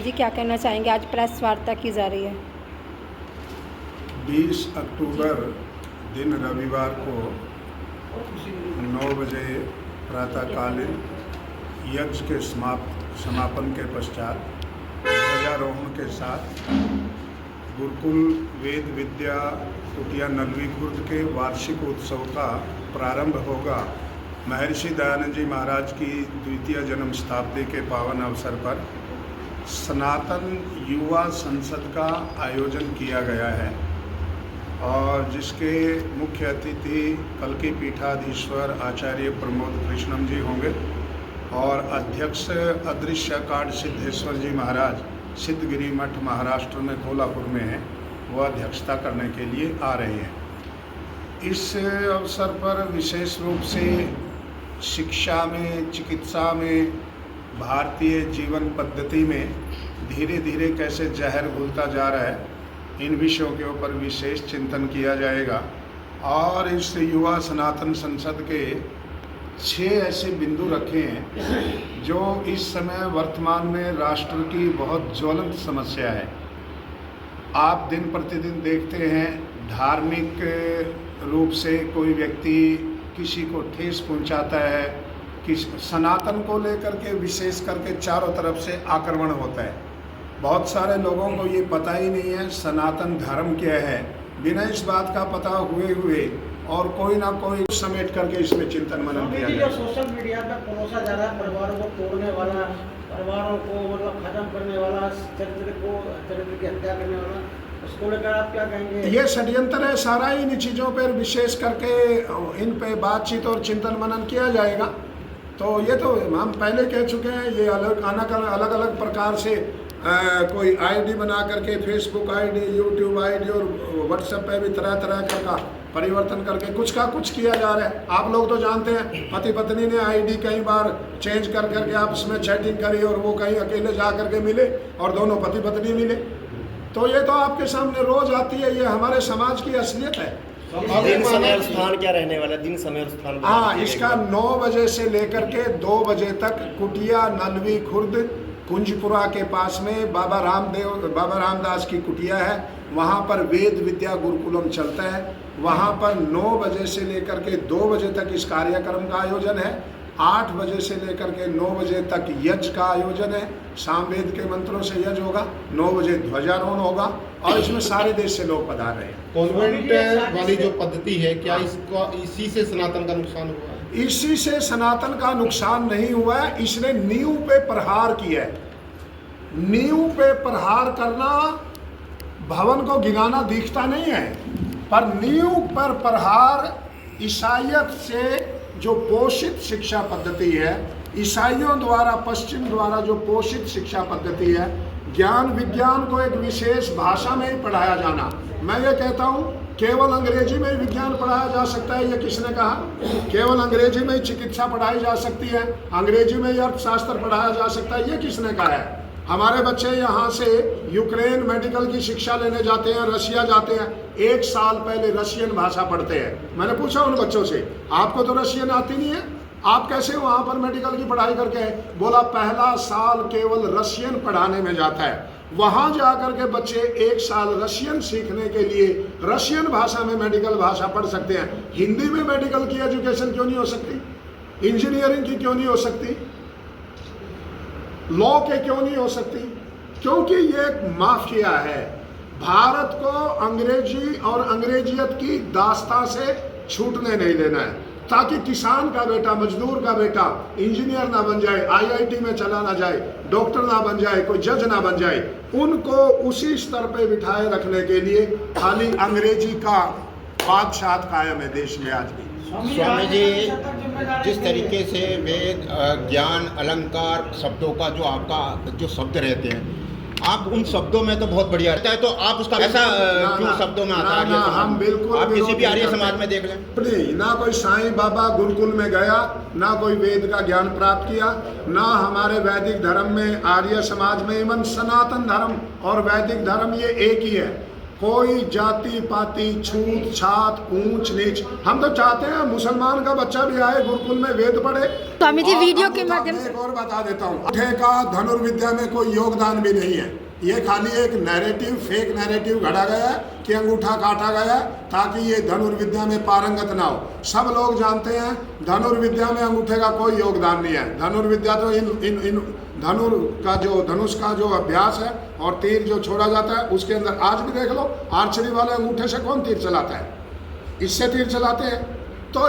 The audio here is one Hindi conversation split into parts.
जी, क्या कहना चाहेंगे? आज प्रेस वार्ता की जा रही है। 20 अक्टूबर दिन रविवार को 9 बजे प्रातःकालीन यज्ञ के समापन के पश्चात ध्वजारोहण के साथ गुरुकुल वेद विद्या कुटिया नलवी खुर्द के वार्षिक उत्सव का प्रारंभ होगा। महर्षि दयानंद जी महाराज की द्वितीय जन्म शताब्दी के पावन अवसर पर सनातन युवा संसद का आयोजन किया गया है और जिसके मुख्य अतिथि कल्की पीठाधीश्वर आचार्य प्रमोद कृष्णम जी होंगे और अध्यक्ष अदृश्य अकाड सिद्धेश्वर जी महाराज सिद्धगिरी मठ महाराष्ट्र में कोल्हापुर में है, वो अध्यक्षता करने के लिए आ रहे हैं। इस अवसर पर विशेष रूप से शिक्षा में, चिकित्सा में, भारतीय जीवन पद्धति में धीरे धीरे कैसे जहर घुलता जा रहा है, इन विषयों के ऊपर विशेष चिंतन किया जाएगा। और इस युवा सनातन संसद के 6 ऐसे बिंदु रखे हैं जो इस समय वर्तमान में राष्ट्र की बहुत ज्वलंत समस्या है। आप दिन प्रतिदिन देखते हैं धार्मिक रूप से कोई व्यक्ति किसी को ठेस पहुंचाता है कि सनातन को लेकर के विशेष करके चारों तरफ से आक्रमण होता है। बहुत सारे लोगों को ये पता ही नहीं है सनातन धर्म क्या है। बिना इस बात का पता हुए और कोई ना कोई समेट करके इसमें चिंतन मनन किया जाए। जो सोशल मीडिया पे परोसा जा रहा है, परिवारों को तोड़ने वाला, परिवारों को मतलब खत्म करने वाला, चरित्र की हत्या करने वाला, उसको लेकर आप क्या कहेंगे? ये षड्यंत्र है सारा। इन चीज़ों पर विशेष करके इन पे बातचीत और चिंतन मनन किया जाएगा। तो ये तो हम पहले कह चुके हैं, ये अलग अलग प्रकार से कोई आईडी बना करके फेसबुक आईडी, यूट्यूब आईडी और व्हाट्सएप पे भी तरह तरह का परिवर्तन करके कुछ का कुछ किया जा रहा है। आप लोग तो जानते हैं पति पत्नी ने आईडी कई बार चेंज कर करके आपस में चैटिंग करी और वो कहीं अकेले जा करके मिले और दोनों पति पत्नी मिले। तो ये तो आपके सामने रोज आती है, ये हमारे समाज की असलियत है। दिन समय और स्थान क्या रहने वाला? दिन समय और स्थान? हाँ, इसका 9 बजे से लेकर के 2 बजे तक कुटिया नलवी खुर्द कुंजपुरा के पास में बाबा रामदास की कुटिया है, वहाँ पर वेद विद्या गुरुकुलम चलता है। वहाँ पर 9 बजे से लेकर के 2 बजे तक इस कार्यक्रम का आयोजन है। 8 बजे से लेकर के 9 बजे तक यज्ञ का आयोजन है, सामवेद के मंत्रों से यज्ञ होगा। 9 बजे ध्वजारोहण होगा और इसमें सारे देश से लोग पधार रहे हैं। कॉन्वेंट वाली जो पद्धति है, क्या इसको इसी से सनातन का नुकसान हुआ है? इसी से सनातन का नुकसान नहीं हुआ है, इसने नींव पे प्रहार किया है। नींव पे प्रहार करना भवन को गिराना दिखता नहीं है, पर नींव पर प्रहार ईसाइयत से जो पोषित शिक्षा पद्धति है, ईसाइयों द्वारा पश्चिम द्वारा जो पोषित शिक्षा पद्धति है, ज्ञान विज्ञान को एक विशेष भाषा में ही पढ़ाया जाना। मैं ये कहता हूँ केवल अंग्रेजी में ही विज्ञान पढ़ाया जा सकता है, ये किसने कहा? केवल अंग्रेजी में ही चिकित्सा पढ़ाई जा सकती है, अंग्रेजी में ही अर्थशास्त्र पढ़ाया जा सकता है, ये किसने कहा है? हमारे बच्चे यहाँ से यूक्रेन मेडिकल की शिक्षा लेने जाते हैं, रशिया जाते हैं, 1 साल पहले रशियन भाषा पढ़ते हैं। मैंने पूछा उन बच्चों से, आपको तो रशियन आती नहीं है, आप कैसे वहाँ पर मेडिकल की पढ़ाई करके आए? बोला पहला साल केवल रशियन पढ़ाने में जाता है। वहाँ जाकर के बच्चे 1 साल रशियन सीखने के लिए रशियन भाषा में मेडिकल भाषा पढ़ सकते हैं। हिंदी में मेडिकल की एजुकेशन क्यों नहीं हो सकती? इंजीनियरिंग की क्यों नहीं हो सकती? लॉ के क्यों नहीं हो सकती? क्योंकि ये एक माफिया है। भारत को अंग्रेजी और अंग्रेजियत की दास्तां से छूटने नहीं देना है, ताकि किसान का बेटा, मजदूर का बेटा इंजीनियर ना बन जाए, आईआईटी में चला ना जाए, डॉक्टर ना बन जाए, कोई जज ना बन जाए। उनको उसी स्तर पे बिठाए रखने के लिए खाली अंग्रेजी का बादशाह कायम है देश में आज भी। स्वामी जी, जिस तरीके से वेद ज्ञान अलंकार शब्दों का जो आपका जो शब्द रहते हैं, आप उन शब्दों में तो बहुत बढ़िया रहता है, तो आप उसका ऐसा क्यों शब्दों में आता है? हम बिल्कुल आप किसी भी आर्य समाज में देख लें, नहीं, ना कोई साईं बाबा गुरुकुल में गया, ना कोई वेद का ज्ञान प्राप्त किया, ना हमारे वैदिक धर्म में, आर्य समाज में, इवन सनातन धर्म और वैदिक धर्म ये एक ही है। कोई जाति पाति छूत छात ऊंच नीच। हम तो चाहते हैं मुसलमान का बच्चा भी आए गुरुकुल में वेद पढ़े। स्वामी जी और वीडियो के अंगूठा माध्यम मैं से एक और बता देता हूँ, अंगूठे का धनुर्विद्या में कोई योगदान भी नहीं है। ये खाली एक नैरेटिव, फेक नैरेटिव गढ़ा गया है कि अंगूठा काटा गया ताकि ये धनुर्विद्या में पारंगत ना हो। सब लोग जानते हैं धनुर्विद्या में अंगूठे का कोई योगदान नहीं है। धनुर्विद्या तो इन धनुष का जो अभ्यास है और तीर जो छोड़ा जाता है उसके अंदर आज भी देख लो, आर्चरी वाले अंगूठे से कौन तीर चलाता है? इससे तीर चलाते हैं। तो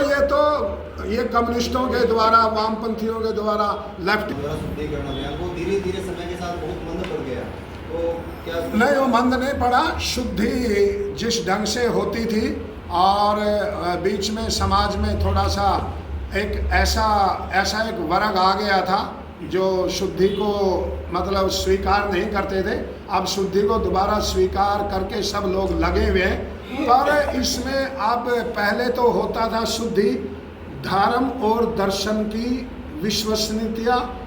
ये कम्युनिस्टों के द्वारा, वामपंथियों के द्वारा, लेफ्ट वो धीरे धीरे समय के साथ बहुत मंद पड़ गया। तो क्या नहीं, वो मंद नहीं पड़ा। शुद्धि जिस ढंग से होती थी और बीच में समाज में थोड़ा सा एक ऐसा एक वर्ग आ गया था जो शुद्धि को मतलब स्वीकार नहीं करते थे। अब शुद्धि को दोबारा स्वीकार करके सब लोग लगे हुए हैं। पर इसमें अब पहले तो होता था शुद्धि धर्म और दर्शन की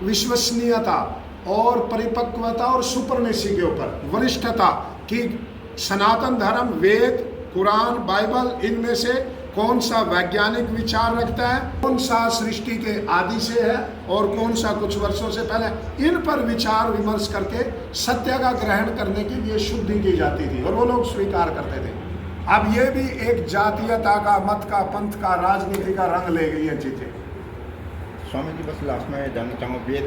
विश्वसनीयता और परिपक्वता और सुपरमेसी के ऊपर वरिष्ठता की। सनातन धर्म वेद, कुरान, बाइबल, इनमें से कौन सा वैज्ञानिक विचार रखता है, कौन सा सृष्टि के आदि से है और कौन सा कुछ वर्षों से पहले, इन पर विचार विमर्श करके सत्य का ग्रहण करने के लिए शुद्धि की जाती थी और वो लोग स्वीकार करते थे। अब ये भी एक जातीयता का, मत का, पंथ का, राजनीति का रंग ले गई है चीजें। स्वामी जी बस लास्ट में जानना चाहूँगा, वेद